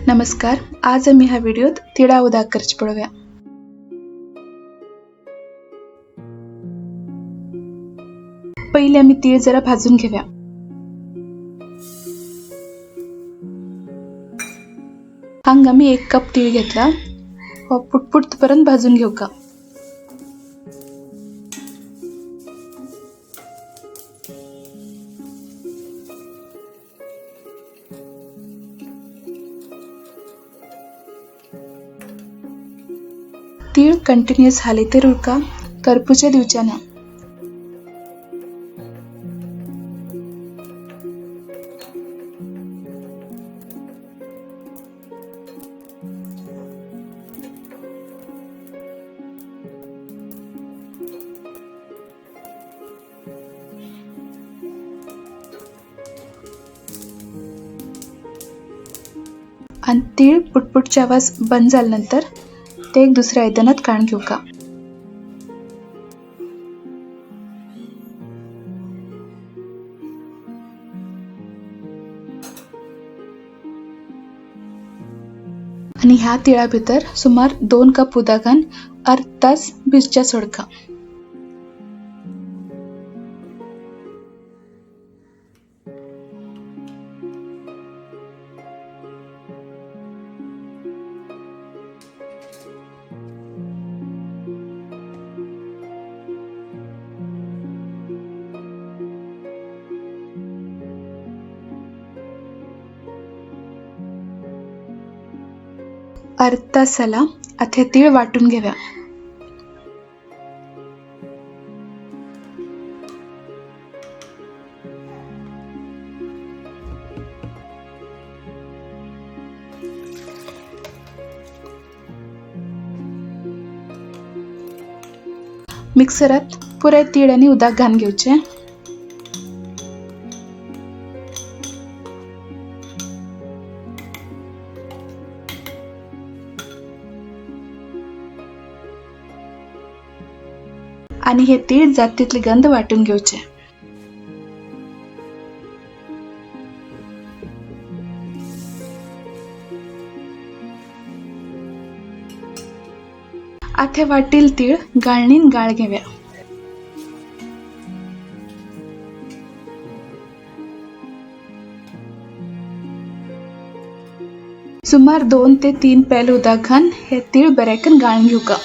नमस्कार, आज आम्ही ह्या व्हिडिओत तिळा उदा करची पळूया। पहिले आम्ही तीळ जरा भाजून घेऊया। हांग आम्ही 1 कप तीळ घेतला, पुटपुट पर्यंत भाजून घेऊ का। तीळ कंटिन्यूअस हालयते उरका करपूच्या दिवच्याना। आणि तीळ पुटपुटचा आवाज बंद झाल्यानंतर ते एक दुसऱ्या आयदनात काढून घेऊ का। आणि ह्या तिळा भितर सुमार 2 कप उदक घालून अर्ध तास भिजच्या सोडका। अर्ध तास झाला, आता तीळ वाटून घेऊया। मिक्सरात पुरे तीळ आणि उदक घालून घेऊचे। आणि हे तीळ जात तितले गंध वाटून घेऊचे। आता वाटील तीळ गाळणीन गाळ घेऊया। सुमार 2 ते 3 पेल उदक घालून हे तीळ बरेकन गाळून घेऊ का।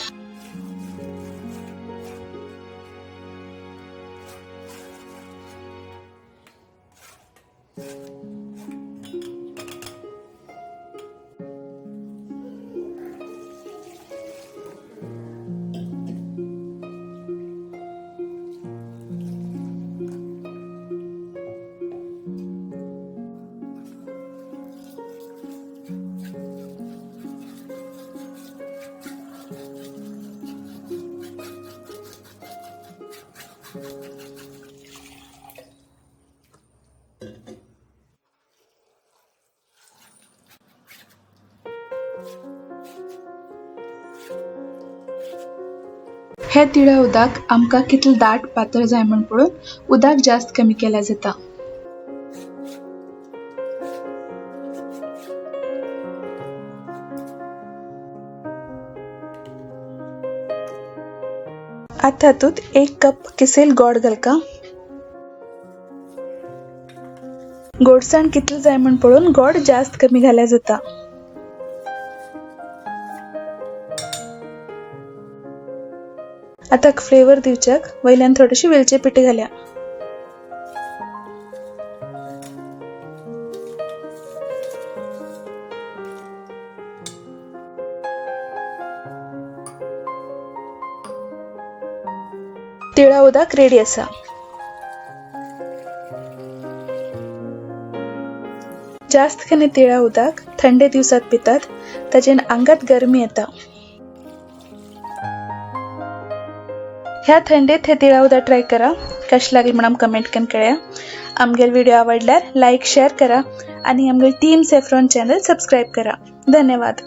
हे तिळा उदक आमका कितले दाट पातळ जाय म्हण पळोवन उदक जास्त कमी केला जाता। आता हातूंत 1 कप किसेल गोड घालका। गोडसाण कितले जाय म्हण पळोवन गोड जास्त कमी घाला जाता। आता फ्लेवर दिवच्याक वयल्यान थोडीशी वेलची पिठी घाल्या। तिळा उदक रेडी असा। जास्त खाणे तिळा उदक थंडे दिवसात पितात, ताजेन अंगात गरमी येता। ह्या थंडेत हे तिळा उदक ट्राय करा, कशें लागले म्हणून कमेंट करून कळया। आमगेल व्हिडिओ आवडल्यार लाईक शेअर करा आणि आमगेल टीम सॅफ्रॉन चॅनल सबस्क्राइब करा। धन्यवाद।